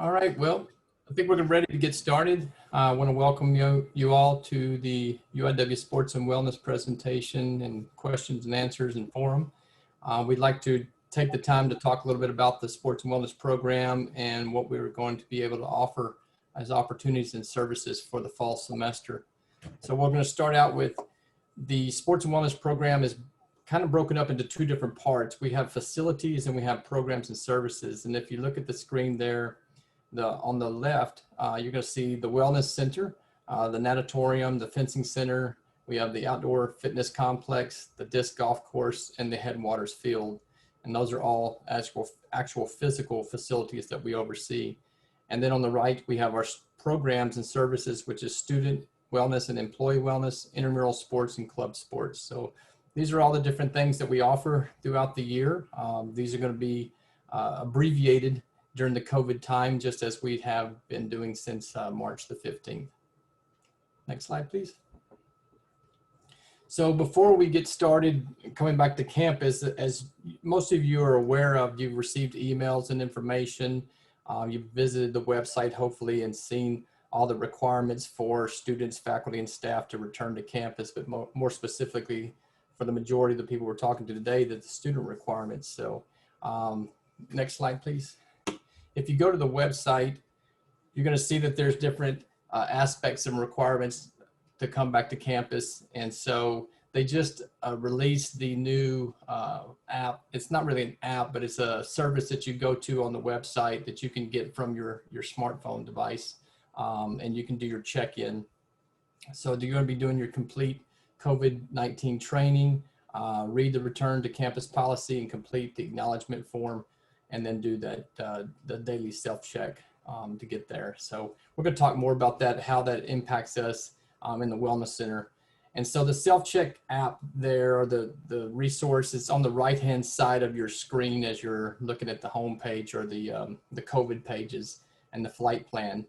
All right, well, I think we're ready to get started. I want to welcome you all to the UIW Sports and Wellness presentation and questions and answers and forum. We'd like to take the time to talk a little bit about the Sports and Wellness program and what we're going to be able to offer as opportunities and services for the fall semester. So we're going to start out with the Sports and Wellness program is kind of broken up into two different parts. We have facilities and we have programs and services. And if you look at the screen there, on the left, you're going to see the Wellness Center, the Natatorium, the Fencing Center. We have the Outdoor Fitness Complex, the Disc Golf Course, and the Headwaters Field. And those are all actual physical facilities that we oversee. And then on the right, we have our programs and services, which is student wellness and employee wellness, intramural sports, and club sports. So these are all the different things that we offer throughout the year. These are going to be abbreviated during the COVID time, just as we have been doing since March the 15th. Next slide, please. So before we get started, coming back to campus, as most of you are aware of, you've received emails and information. You've visited the website, hopefully, and seen all the requirements for students, faculty, and staff to return to campus, but more specifically, for the majority of the people we're talking to today, the student requirements. So next slide, please. If you go to the website, you're going to see that there's different aspects and requirements to come back to campus. And so they just released the new app. It's not really an app, but it's a service that you go to on the website that you can get from your smartphone device. And you can do your check-in. So you're going to be doing your complete COVID-19 training, read the return to campus policy and complete the acknowledgement form, and then do that the daily self-check to get there. So we're going to talk more about that, how that impacts us in the Wellness Center. And so the self-check app there, or the resource, is on the right-hand side of your screen as you're looking at the home page or the COVID pages and the flight plan.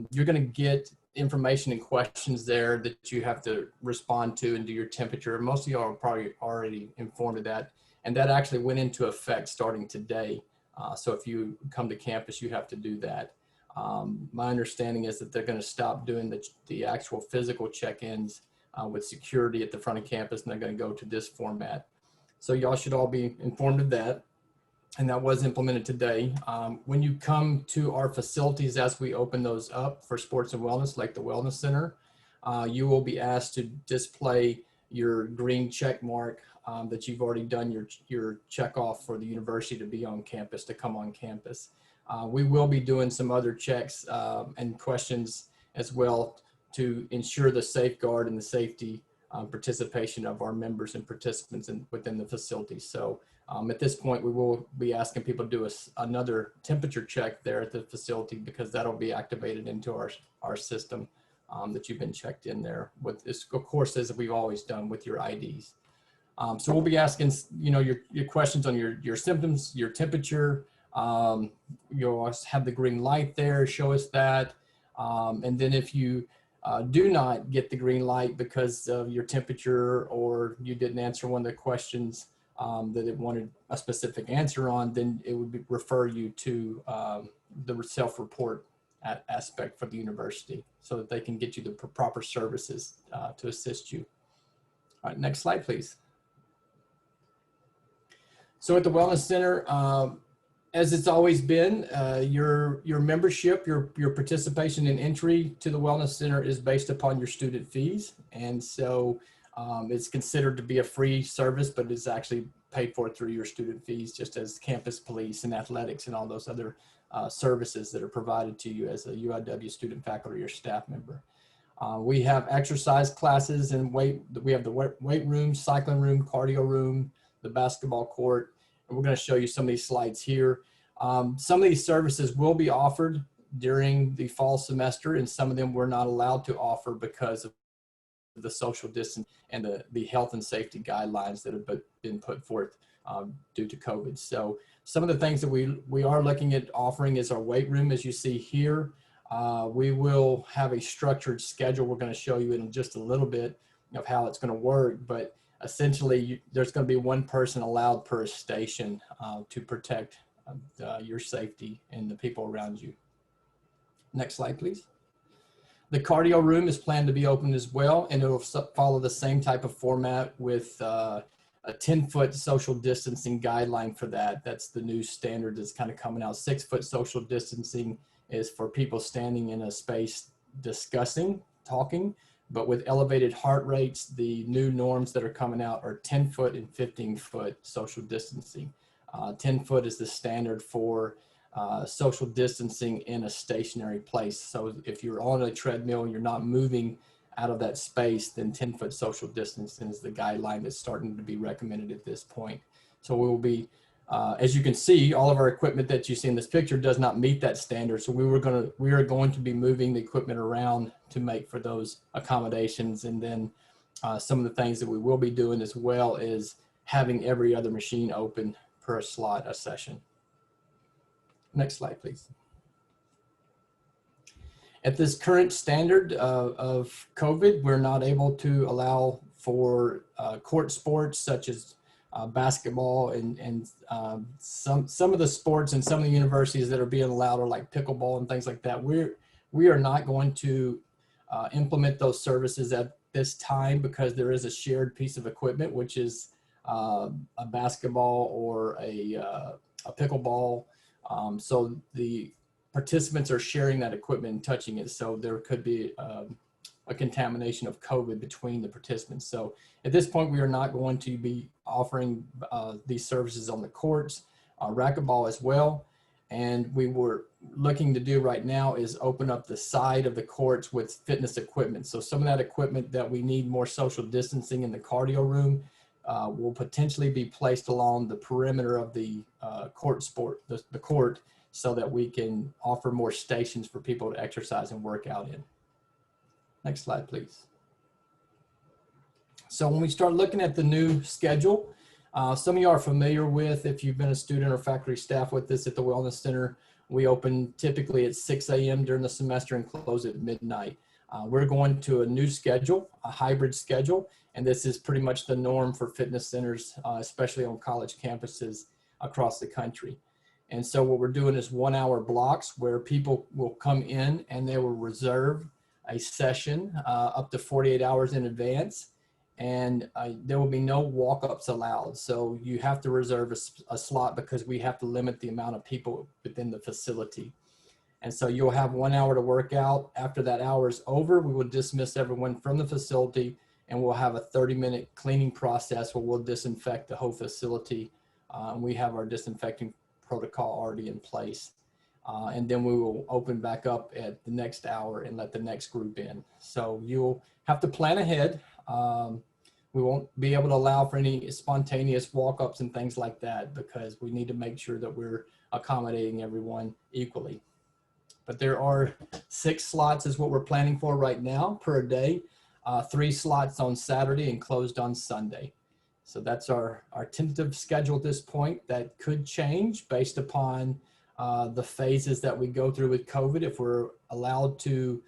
You're going to get information and questions there that you have to respond to and do your temperature. Most of y'all are probably already informed of that. And that actually went into effect starting today. So if you come to campus, you have to do that. My understanding is that they're going to stop doing the actual physical check-ins with security at the front of campus, and they're going to go to this format. So y'all should all be informed of that. And that was implemented today. When you come to our facilities, as we open those up for sports and wellness, like the Wellness Center, you will be asked to display your green check mark that you've already done your check off for the university to be on campus, to come on campus. We will be doing some other checks and questions as well to ensure the safeguard and the safety participation of our members and participants within the facility. So at this point, we will be asking people to do another temperature check there at the facility, because that'll be activated into our system that you've been checked in there with this, of course, as we've always done with your IDs. So we'll be asking, your questions on your symptoms, your temperature. You'll have the green light there, show us that. And then if you do not get the green light because of your temperature, or you didn't answer one of the questions that it wanted a specific answer on, then it would refer you to the self-report aspect for the university, so that they can get you the proper services to assist you. All right, next slide, please. So at the Wellness Center, as it's always been, your membership, your participation and entry to the Wellness Center is based upon your student fees. And so it's considered to be a free service, but it's actually paid for through your student fees, just as campus police and athletics and all those other services that are provided to you as a UIW student, faculty, or staff member. We have exercise classes and we have the weight room, cycling room, cardio room, the basketball court. And we're going to show you some of these slides here. Some of these services will be offered during the fall semester, and some of them we're not allowed to offer because of the social distance and the health and safety guidelines that have been put forth due to COVID. So some of the things that we are looking at offering is our weight room, as you see here. We will have a structured schedule we're going to show you in just a little bit of how it's going to work, but essentially there's going to be one person allowed per station to protect your safety and the people around you. Next slide, please. The cardio room is planned to be open as well, and it'll follow the same type of format with a 10-foot social distancing guideline for that. That's the new standard that's kind of coming out. 6-foot social distancing is for people standing in a space discussing, talking, but with elevated heart rates, the new norms that are coming out are 10-foot and 15-foot social distancing. 10-foot is the standard for social distancing in a stationary place. So if you're on a treadmill and you're not moving out of that space, then 10-foot social distancing is the guideline that's starting to be recommended at this point. So we will be, as you can see, all of our equipment that you see in this picture does not meet that standard. So we are going to be moving the equipment around to make for those accommodations. And then some of the things that we will be doing as well is having every other machine open per slot a session. Next slide, please. At this current standard of COVID, we're not able to allow for court sports such as basketball and some of the sports and some of the universities that are being allowed are like pickleball and things like that. We are not going to implement those services at this time because there is a shared piece of equipment, which is a basketball or a pickleball. So the participants are sharing that equipment and touching it. So there could be a contamination of COVID between the participants. So at this point, we are not going to be offering these services on the courts, racquetball as well. And we were looking to do right now is open up the side of the courts with fitness equipment. So some of that equipment that we need more social distancing in the cardio room will potentially be placed along the perimeter of the the court, so that we can offer more stations for people to exercise and work out in. Next slide, please. So when we start looking at the new schedule, some of you are familiar with, if you've been a student or faculty staff with us at the Wellness Center, we open typically at 6 a.m. during the semester and close at midnight. We're going to a new schedule, a hybrid schedule, and this is pretty much the norm for fitness centers, especially on college campuses across the country. And so what we're doing is 1-hour blocks where people will come in and they will reserve a session up to 48 hours in advance. And there will be no walk-ups allowed. So you have to reserve a slot because we have to limit the amount of people within the facility. And so you'll have 1 hour to work out. After that hour is over, we will dismiss everyone from the facility and we'll have a 30-minute cleaning process where we'll disinfect the whole facility. We have our disinfecting protocol already in place. And then we will open back up at the next hour and let the next group in. So you'll have to plan ahead. We won't be able to allow for any spontaneous walk-ups and things like that because we need to make sure that we're accommodating everyone equally. But there are 6 slots is what we're planning for right now per day. 3 slots on Saturday and closed on Sunday. So that's our tentative schedule at this point. That could change based upon the phases that we go through with COVID. If we're allowed to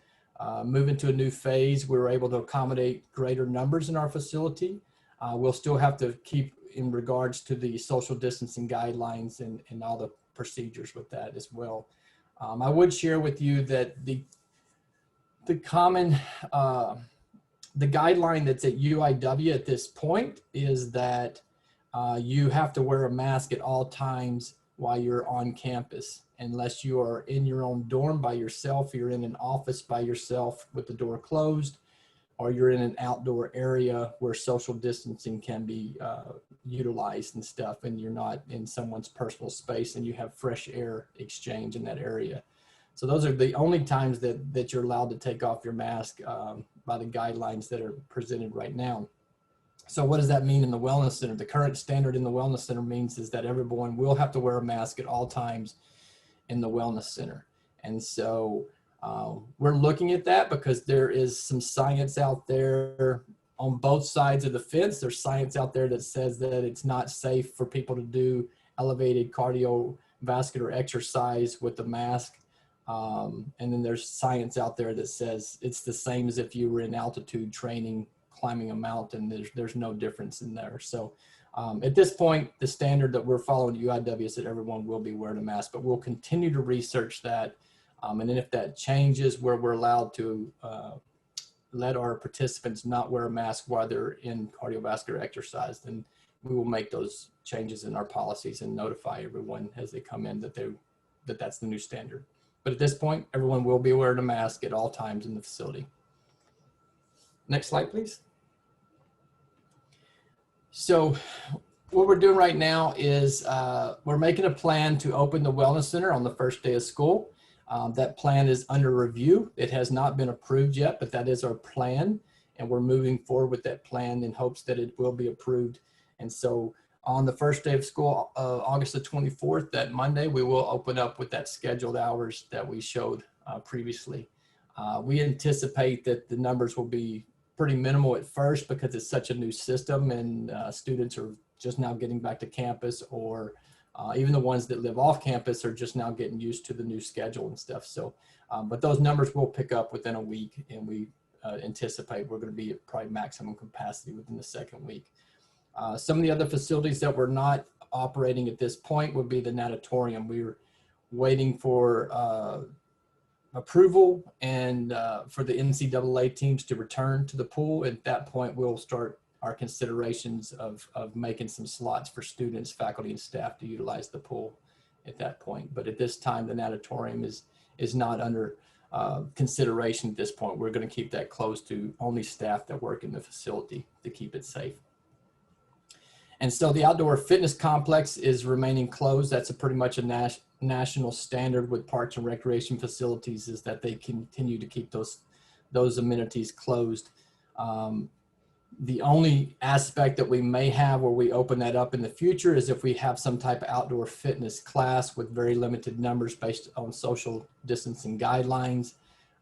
move into a new phase, we're able to accommodate greater numbers in our facility. We'll still have to keep in regards to the social distancing guidelines and all the procedures with that as well. I would share with you that the common the guideline that's at UIW at this point is that you have to wear a mask at all times while you're on campus, unless you are in your own dorm by yourself, you're in an office by yourself with the door closed, or you're in an outdoor area where social distancing can be utilized and stuff, and you're not in someone's personal space and you have fresh air exchange in that area. So those are the only times that you're allowed to take off your mask by the guidelines that are presented right now. So what does that mean in the Wellness Center? The current standard in the Wellness Center means is that everyone will have to wear a mask at all times in the Wellness Center. And so we're looking at that because there is some science out there on both sides of the fence. There's science out there that says that it's not safe for people to do elevated cardiovascular exercise with the mask. And then there's science out there that says it's the same as if you were in altitude training, climbing a mountain. There's no difference in there. So At this point, the standard that we're following at UIW is that everyone will be wearing a mask, but we'll continue to research that. And then if that changes where we're allowed to let our participants not wear a mask while they're in cardiovascular exercise, then we will make those changes in our policies and notify everyone as they come in that that's the new standard. But at this point, everyone will be wearing a mask at all times in the facility. Next slide, please. So what we're doing right now is we're making a plan to open the Wellness Center on the first day of school. That plan is under review. It has not been approved yet, but that is our plan. And we're moving forward with that plan in hopes that it will be approved. And so on the first day of school, August the 24th, that Monday, we will open up with that scheduled hours that we showed previously. We anticipate that the numbers will be pretty minimal at first because it's such a new system and students are just now getting back to campus, or even the ones that live off campus are just now getting used to the new schedule and stuff. So, but those numbers will pick up within a week, and we anticipate we're going to be at probably maximum capacity within the second week. Some of the other facilities that we're not operating at this point would be the natatorium. We're waiting for approval and for the NCAA teams to return to the pool. At that point, we'll start our considerations of making some slots for students, faculty, and staff to utilize the pool at that point. But at this time, the natatorium is not under consideration at this point. We're going to keep that closed to only staff that work in the facility to keep it safe. And so the outdoor fitness complex is remaining closed. That's pretty much a national standard with parks and recreation facilities, is that they continue to keep those amenities closed. The only aspect that we may have where we open that up in the future is if we have some type of outdoor fitness class with very limited numbers based on social distancing guidelines.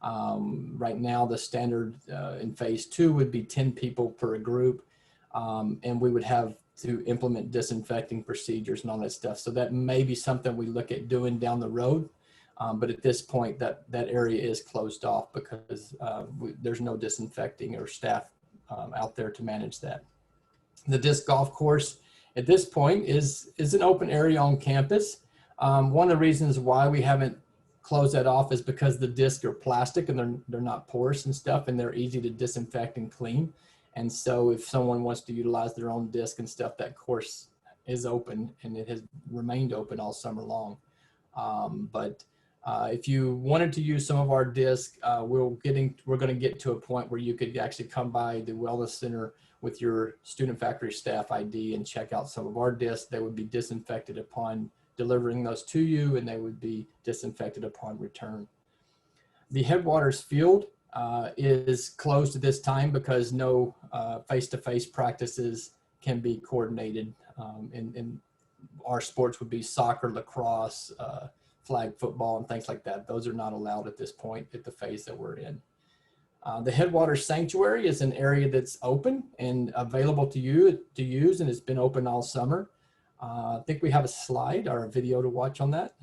Right now, the standard in phase 2 would be 10 people per group, and we would have to implement disinfecting procedures and all that stuff. So that may be something we look at doing down the road. But at this point, that area is closed off because there's no disinfecting or staff out there to manage that. The disc golf course at this point is an open area on campus. One of the reasons why we haven't closed that off is because the discs are plastic and they're not porous and stuff, and they're easy to disinfect and clean. And so if someone wants to utilize their own disc and stuff, that course is open, and it has remained open all summer long. But if you wanted to use some of our discs, we're going to get to a point where you could actually come by the Wellness Center with your student faculty staff ID and check out some of our discs. They would be disinfected upon delivering those to you, and they would be disinfected upon return. The Headwaters Field is closed at this time because no face-to-face practices can be coordinated. And our sports would be soccer, lacrosse, flag football, and things like that. Those are not allowed at this point at the phase that we're in. The Headwaters Sanctuary is an area that's open and available to you to use, and it's been open all summer. I think we have a slide or a video to watch on that.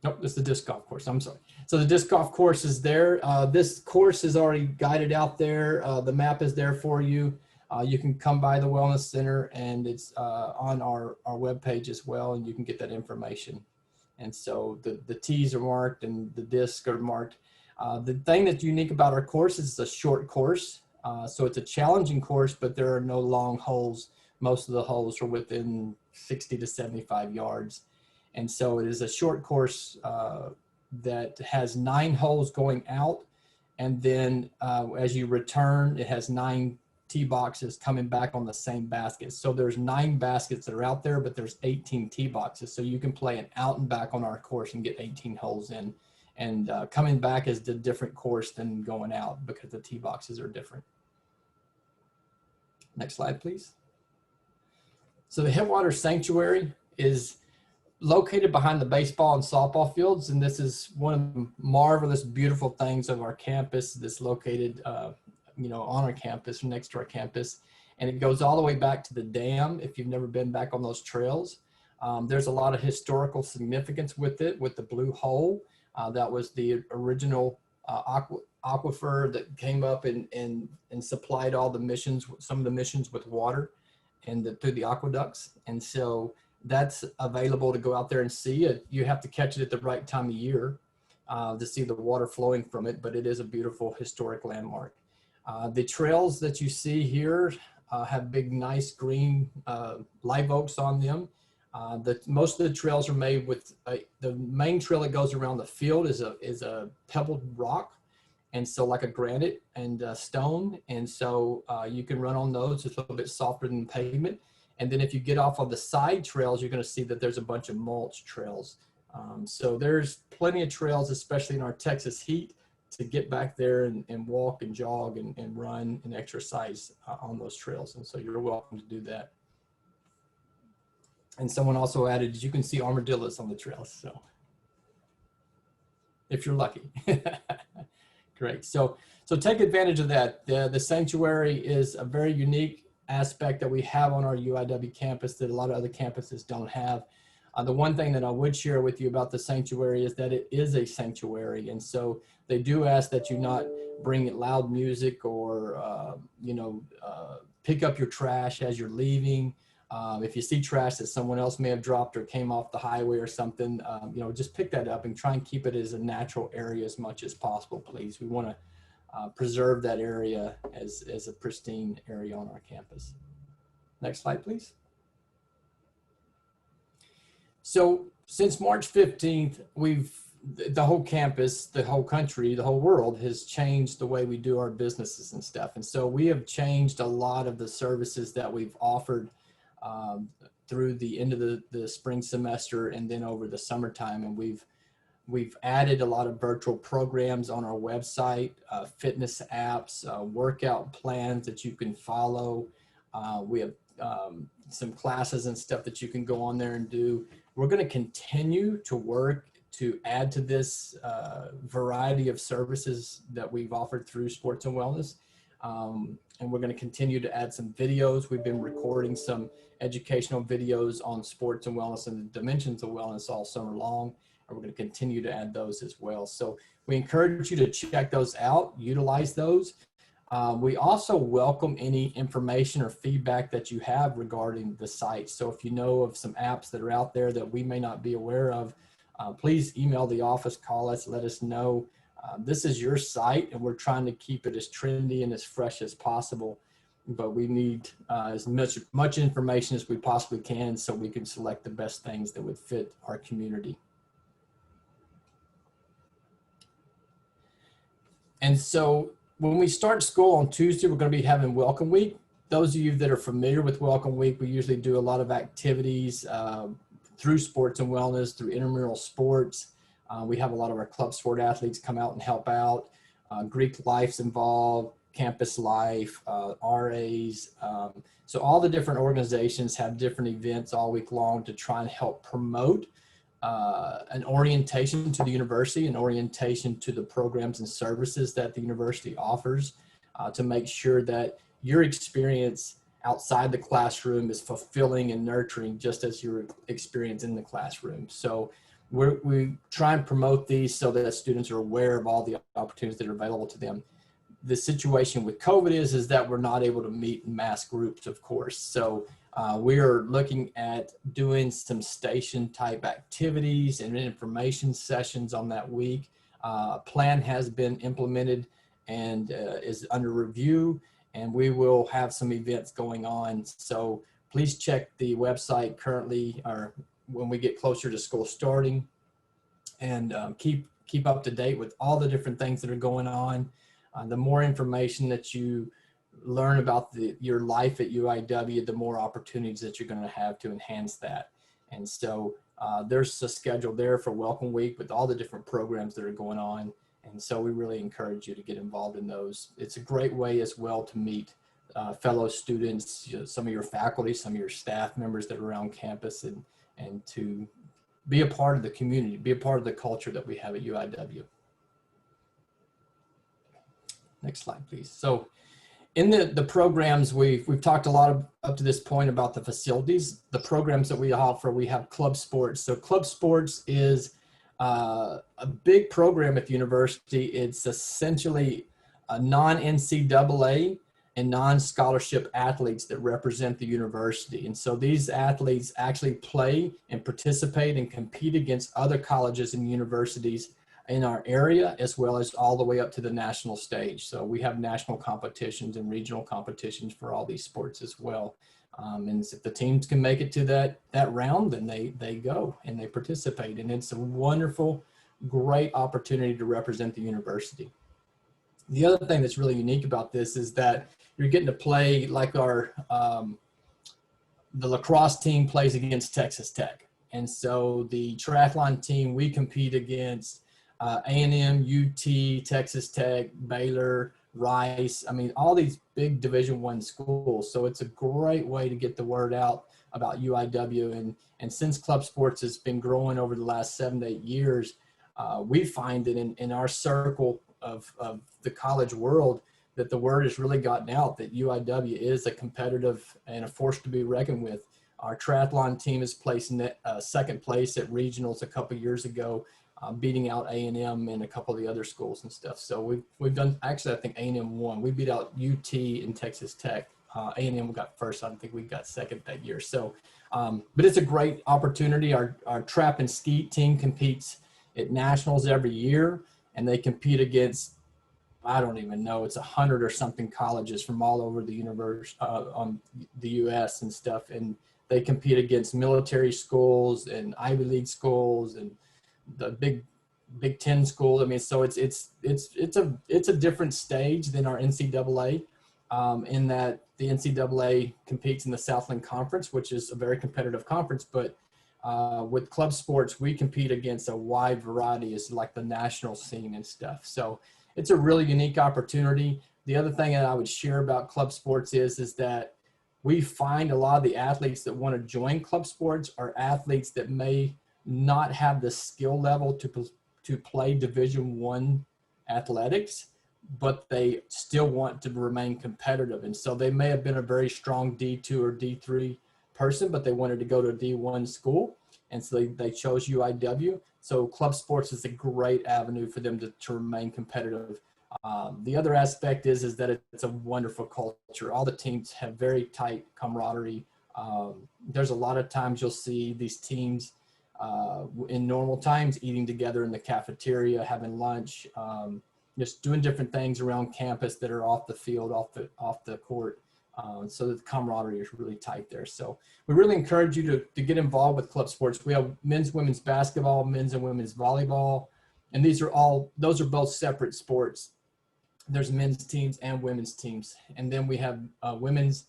Nope, this is the disc golf course. I'm sorry. So the disc golf course is there. This course is already guided out there. The map is there for you. You can come by the Wellness Center, and it's on our webpage as well, and you can get that information. And so the tees are marked and the discs are marked. The thing that's unique about our course is it's a short course. So it's a challenging course, but there are no long holes. Most of the holes are within 60 to 75 yards. And so it is a short course that has 9 holes going out. And then as you return, it has 9 tee boxes coming back on the same basket. So there's 9 baskets that are out there, but there's 18 tee boxes. So you can play an out and back on our course and get 18 holes in. And coming back is a different course than going out because the tee boxes are different. Next slide, please. So the Headwaters Sanctuary is located behind the baseball and softball fields, and this is one of the marvelous, beautiful things of our campus that's located on our campus, next to our campus. And it goes all the way back to the dam. If you've never been back on those trails, there's a lot of historical significance with it, with the blue hole. That was the original aquifer that came up and supplied all the missions, some of the missions with water and through the aqueducts. And so that's available to go out there and see it. You have to catch it at the right time of year to see the water flowing from it, but it is a beautiful historic landmark. The trails that you see here have big, nice green live oaks on them. Most of the trails are made with the main trail that goes around the field is a pebbled rock, and so like a granite and stone, and so you can run on those. It's a little bit softer than pavement. And then if you get off of the side trails, you're going to see that there's a bunch of mulch trails. So there's plenty of trails, especially in our Texas heat, to get back there and walk and jog and run and exercise on those trails. And so you're welcome to do that. And someone also added, you can see armadillos on the trails. So if you're lucky. Great. So take advantage of that. The sanctuary is a very unique aspect that we have on our UIW campus that a lot of other campuses don't have. The one thing that I would share with you about the sanctuary is that it is a sanctuary. And so they do ask that you not bring loud music or, pick up your trash as you're leaving. If you see trash that someone else may have dropped or came off the highway or something, just pick that up and try and keep it as a natural area as much as possible, please. We want to preserve that area as a pristine area on our campus. Next slide, please. So since March 15th, the whole campus, the whole country, the whole world has changed the way we do our businesses and stuff. And so we have changed a lot of the services that we've offered through the end of the spring semester and then over the summertime. And we've added a lot of virtual programs on our website, fitness apps, workout plans that you can follow. We have some classes and stuff that you can go on there and do. We're going to continue to work to add to this variety of services that we've offered through sports and wellness. And we're going to continue to add some videos. We've been recording some educational videos on sports and wellness and the dimensions of wellness all summer long. And we're going to continue to add those as well. So we encourage you to check those out, utilize those. We also welcome any information or feedback that you have regarding the site. So if you know of some apps that are out there that we may not be aware of, please email the office, call us, let us know. This is your site and we're trying to keep it as trendy and as fresh as possible, but we need as much information as we possibly can so we can select the best things that would fit our community. And so when we start school on Tuesday, we're going to be having Welcome Week. Those of you that are familiar with Welcome Week, we usually do a lot of activities through sports and wellness, through intramural sports. We have a lot of our club sport athletes come out and help out. Greek life's involved, campus life, RAs. So all the different organizations have different events all week long to try and help promote an orientation to the university, an orientation to the programs and services that the university offers, to make sure that your experience outside the classroom is fulfilling and nurturing just as your experience in the classroom. So we try and promote these so that students are aware of all the opportunities that are available to them. The situation with COVID is that we're not able to meet in mass groups, of course. So we are looking at doing some station type activities and information sessions on that week. A plan has been implemented and is under review, and we will have some events going on. So please check the website currently or when we get closer to school starting, and keep up to date with all the different things that are going on. The more information that you learn about your life at UIW, the more opportunities that you're going to have to enhance that. And so there's a schedule there for Welcome Week with all the different programs that are going on. And so we really encourage you to get involved in those. It's a great way as well to meet fellow students, some of your faculty, some of your staff members that are around campus, and to be a part of the community, be a part of the culture that we have at UIW. Next slide, please. So in the programs, we've talked a lot up to this point about the facilities. The programs that we offer, we have club sports. So club sports is a big program at the university. It's essentially a non-NCAA and non-scholarship athletes that represent the university. And so these athletes actually play and participate and compete against other colleges and universities in our area, as well as all the way up to the national stage. So we have national competitions and regional competitions for all these sports as well. And if the teams can make it to that round, then they go and they participate. And it's a wonderful, great opportunity to represent the university. The other thing that's really unique about this is that you're getting to play like our, the lacrosse team plays against Texas Tech. And so the triathlon team, we compete against A&M, UT, Texas Tech, Baylor, Rice. I mean, all these big Division I schools. So it's a great way to get the word out about UIW. And since club sports has been growing over the last 7 to 8 years, we find that in our circle of the college world, that the word has really gotten out that UIW is a competitive and a force to be reckoned with. Our triathlon team is placed in second place at regionals a couple years ago, beating out A&M and a couple of the other schools and stuff. So we've done, actually, I think A&M won. We beat out UT and Texas Tech. A&M got first. I think we got second that year. So, but it's a great opportunity. Our trap and skeet team competes at nationals every year, and they compete against, I don't even know, it's 100 or something colleges from all over the universe, on the U.S. and stuff. And they compete against military schools and Ivy League schools and the Big Ten school. I mean, so it's a different stage than our NCAA, in that the NCAA competes in the Southland Conference, which is a very competitive conference. But with club sports, we compete against a wide variety, as like the national scene and stuff. So it's a really unique opportunity. The other thing that I would share about club sports is that we find a lot of the athletes that want to join club sports are athletes that may not have the skill level to play Division I athletics, but they still want to remain competitive. And so they may have been a very strong D2 or D3 person, but they wanted to go to a D1 school. And so they chose UIW. So club sports is a great avenue for them to remain competitive. The other aspect is that it's a wonderful culture. All the teams have very tight camaraderie. There's a lot of times you'll see these teams in normal times eating together in the cafeteria, having lunch, just doing different things around campus that are off the field, off the court. So the camaraderie is really tight there. So we really encourage you to get involved with club sports. We have men's, women's basketball, men's and women's volleyball, and those are both separate sports. There's men's teams and women's teams. And then we have women's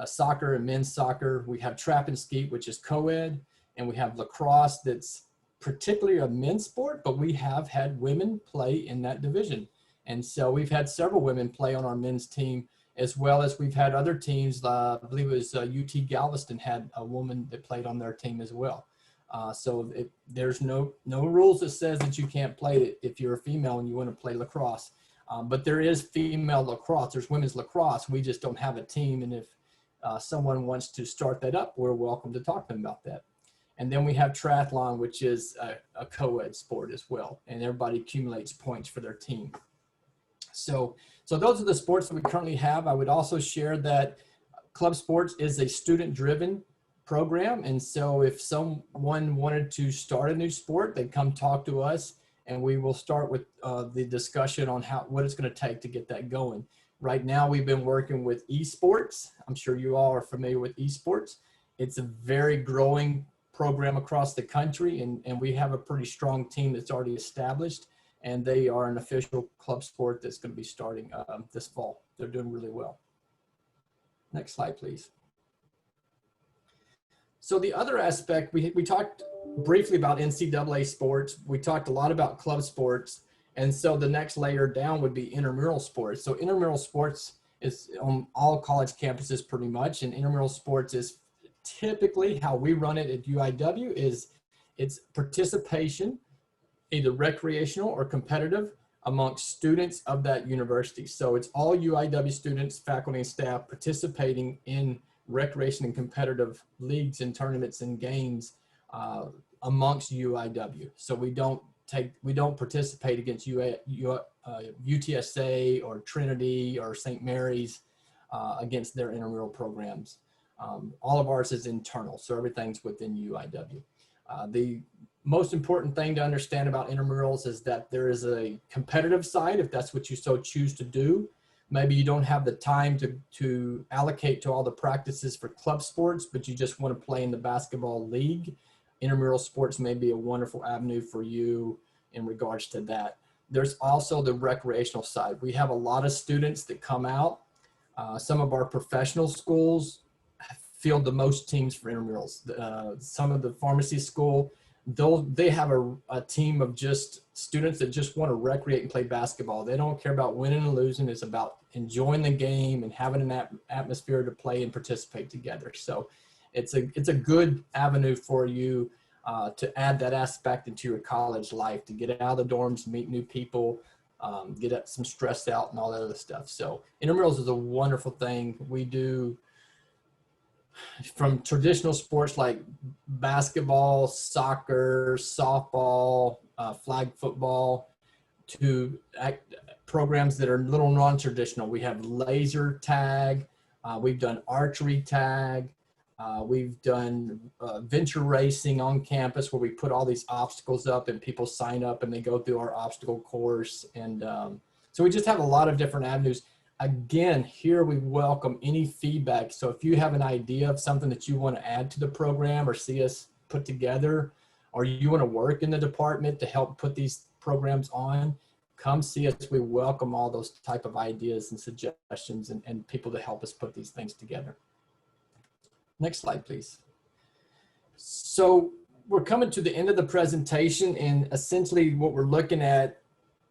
soccer and men's soccer. We have trap and skeet, which is co-ed, and we have lacrosse that's particularly a men's sport, but we have had women play in that division. And so we've had several women play on our men's team, as well as we've had other teams. I believe it was UT Galveston had a woman that played on their team as well. So there's no rules that says that you can't play it if you're a female and you want to play lacrosse. But there is female lacrosse. There's women's lacrosse. We just don't have a team. And if someone wants to start that up, we're welcome to talk to them about that. And then we have triathlon, which is a co-ed sport as well. And everybody accumulates points for their team. So those are the sports that we currently have. I would also share that club sports is a student-driven program. And so if someone wanted to start a new sport, they'd come talk to us, and we will start with the discussion on what it's going to take to get that going. Right now, we've been working with esports. I'm sure you all are familiar with esports. It's a very growing program across the country, and we have a pretty strong team that's already established, and they are an official club sport that's going to be starting this fall. They're doing really well. Next slide, please. So the other aspect, we talked briefly about NCAA sports. We talked a lot about club sports. And so the next layer down would be intramural sports. So intramural sports is on all college campuses pretty much. And intramural sports is typically how we run it at UIW is it's participation, either recreational or competitive, amongst students of that university. So it's all UIW students, faculty, and staff participating in recreation and competitive leagues and tournaments and games amongst UIW. So we don't participate against UTSA or Trinity or St. Mary's against their intramural programs. All of ours is internal, so everything's within UIW. The most important thing to understand about intramurals is that there is a competitive side, if that's what you so choose to do. Maybe you don't have the time to allocate to all the practices for club sports, but you just want to play in the basketball league. Intramural sports may be a wonderful avenue for you in regards to that. There's also the recreational side. We have a lot of students that come out. Some of our professional schools field the most teams for intramurals. Some of the pharmacy school, they have a team of just students that just want to recreate and play basketball. They don't care about winning and losing. It's about enjoying the game and having an atmosphere to play and participate together. So it's a good avenue for you to add that aspect into your college life, to get out of the dorms, meet new people, get some stress out and all that other stuff. So intramurals is a wonderful thing. We do from traditional sports like basketball, soccer, softball, flag football, to programs that are a little non-traditional. We have laser tag, we've done archery tag, we've done venture racing on campus where we put all these obstacles up and people sign up and they go through our obstacle course. And so we just have a lot of different avenues. Again, here we welcome any feedback. So if you have an idea of something that you want to add to the program or see us put together, or you want to work in the department to help put these programs on, come see us. We welcome all those type of ideas and suggestions and people to help us put these things together. Next slide, please. So we're coming to the end of the presentation, and essentially what we're looking at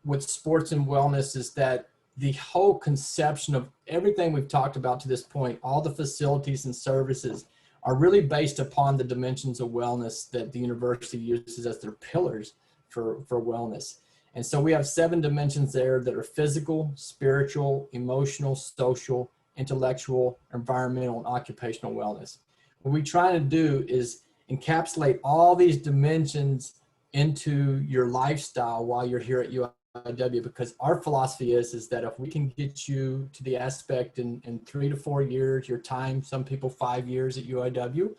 with sports and wellness is that the whole conception of everything we've talked about to this point, all the facilities and services, are really based upon the dimensions of wellness that the university uses as their pillars for wellness. And so we have 7 dimensions there that are physical, spiritual, emotional, social, intellectual, environmental, and occupational wellness. What we try to do is encapsulate all these dimensions into your lifestyle while you're here at UIW, because our philosophy is that if we can get you to the aspect in 3 to 4 years, your time, some people 5 years at UIW,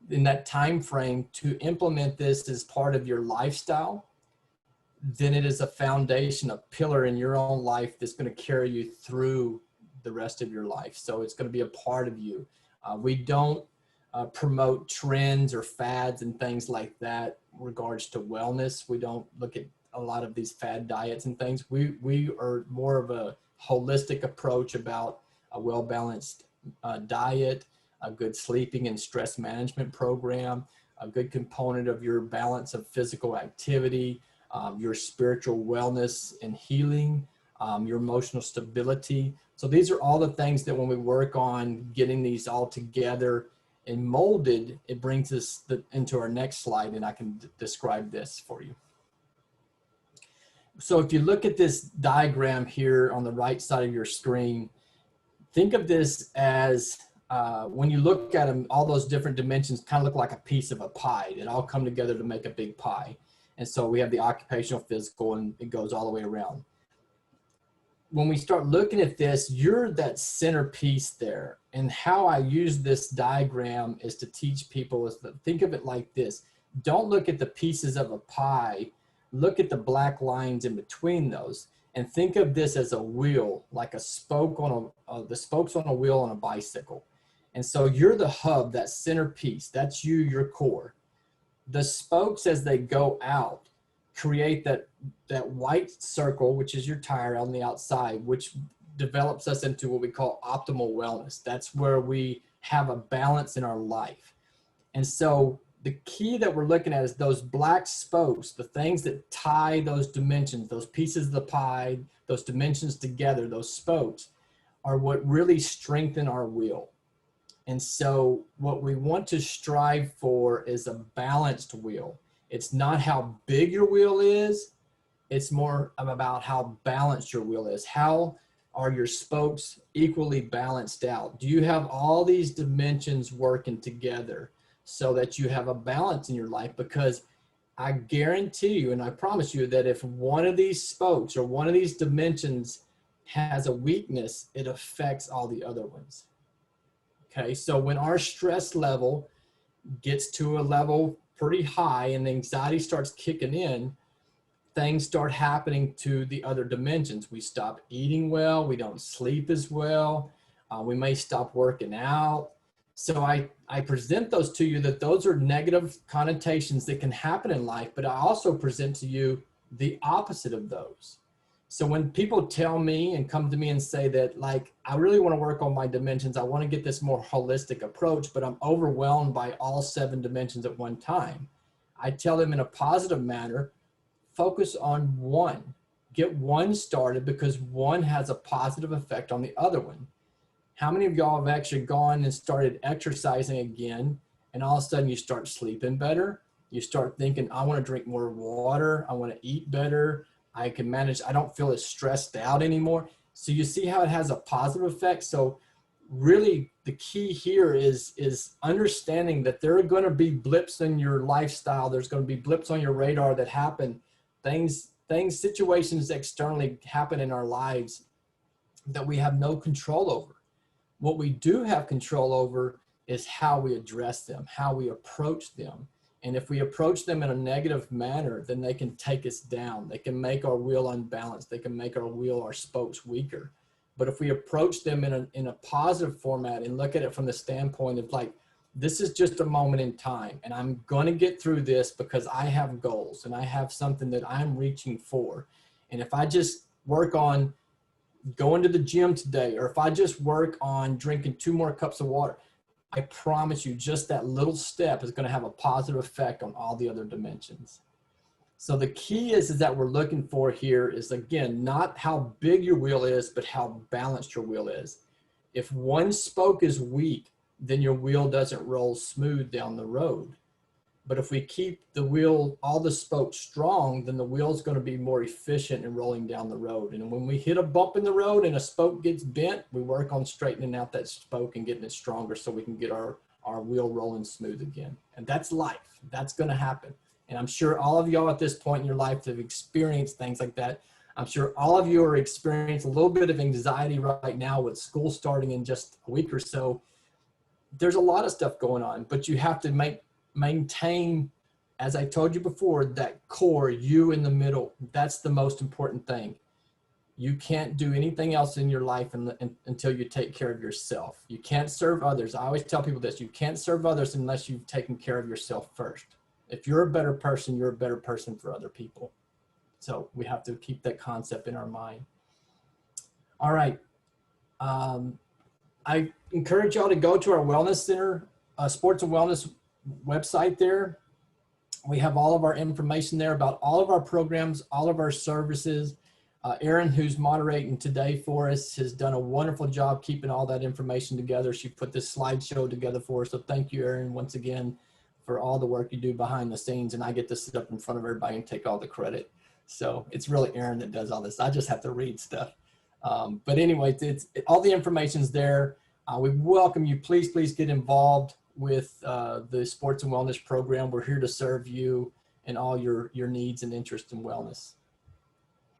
in that time frame to implement this as part of your lifestyle, then it is a foundation, a pillar in your own life that's going to carry you through the rest of your life. So it's going to be a part of you. We don't promote trends or fads and things like that in regards to wellness. We don't look at a lot of these fad diets and things. We are more of a holistic approach about a well-balanced diet, a good sleeping and stress management program, a good component of your balance of physical activity, your spiritual wellness and healing, your emotional stability. So these are all the things that when we work on getting these all together and molded, it brings us into our next slide, and I can describe this for you. So if you look at this diagram here on the right side of your screen, think of this as when you look at them, all those different dimensions kind of look like a piece of a pie. It all come together to make a big pie. And so we have the occupational, physical, and it goes all the way around. When we start looking at this, you're that centerpiece there. And how I use this diagram is to teach people is to think of it like this. Don't look at the pieces of a pie. Look at the black lines in between those and think of this as a wheel, like a spoke on the spokes on a wheel on a bicycle. And so you're the hub, that centerpiece, that's you, your core. The spokes as they go out create that white circle, which is your tire on the outside, which develops us into what we call optimal wellness. That's where we have a balance in our life. And so the key that we're looking at is those black spokes, the things that tie those dimensions, those pieces of the pie, those dimensions together, those spokes are what really strengthen our wheel. And so what we want to strive for is a balanced wheel. It's not how big your wheel is, it's more about how balanced your wheel is. How are your spokes equally balanced out? Do you have all these dimensions working together so that you have a balance in your life. Because I guarantee you, and I promise you, that if one of these spokes or one of these dimensions has a weakness, it affects all the other ones. Okay, so when our stress level gets to a level pretty high and anxiety starts kicking in, things start happening to the other dimensions. We stop eating well, we don't sleep as well, we may stop working out. So I present those to you, that those are negative connotations that can happen in life, but I also present to you the opposite of those. So when people tell me and come to me and say that, like, I really want to work on my dimensions, I want to get this more holistic approach, but I'm overwhelmed by all 7 dimensions at one time, I tell them in a positive manner, focus on one. Get one started, because one has a positive effect on the other one. How many of y'all have actually gone and started exercising again, and all of a sudden you start sleeping better? You start thinking, I want to drink more water, I want to eat better, I can manage, I don't feel as stressed out anymore. So you see how it has a positive effect. So really the key here is understanding that there are going to be blips in your lifestyle. There's going to be blips on your radar that happen. Situations externally happen in our lives that we have no control over. What we do have control over is how we address them, how we approach them. And if we approach them in a negative manner, then they can take us down. They can make our wheel unbalanced. They can make our spokes weaker. But if we approach them in a positive format and look at it from the standpoint of, like, this is just a moment in time, and I'm going to get through this because I have goals and I have something that I'm reaching for. And if I just work on going to the gym today, or if I just work on drinking 2 more cups of water, I promise you, just that little step is going to have a positive effect on all the other dimensions. So the key is that we're looking for here is, again, not how big your wheel is, but how balanced your wheel is. If one spoke is weak, then your wheel doesn't roll smooth down the road. But if we keep the wheel, all the spokes strong, then the wheel's going to be more efficient in rolling down the road. And when we hit a bump in the road and a spoke gets bent, we work on straightening out that spoke and getting it stronger so we can get our wheel rolling smooth again. And that's life. That's going to happen. And I'm sure all of y'all at this point in your life have experienced things like that. I'm sure all of you are experiencing a little bit of anxiety right now with school starting in just a week or so. There's a lot of stuff going on, but you have to maintain, as I told you before, that core, you in the middle. That's the most important thing. You can't do anything else in your life until you take care of yourself. You can't serve others. I always tell people this: you can't serve others unless you've taken care of yourself first. If you're a better person, you're a better person for other people. So we have to keep that concept in our mind. All right. I encourage y'all to go to our Wellness Center, Sports and Wellness website there. We have all of our information there about all of our programs, all of our services. Erin, who's moderating today for us, has done a wonderful job keeping all that information together. She put this slideshow together for us. So thank you, Erin, once again, for all the work you do behind the scenes. And I get to sit up in front of everybody and take all the credit. So it's really Erin that does all this. I just have to read stuff. But anyway, all the information's there. We welcome you. Please get involved with the Sports and Wellness program. We're here to serve you and all your needs and interest in wellness.